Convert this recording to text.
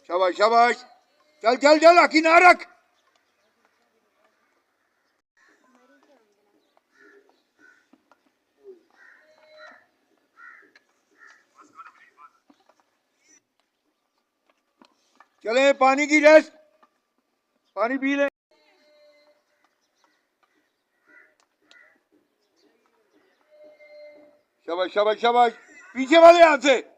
शाबाश शाबाश, चल चल चल, आकी ना रख। चले पानी की रेस, पानी पी ले। शाबाश शाबाश शाबाश, पीछे वाले हाथ से।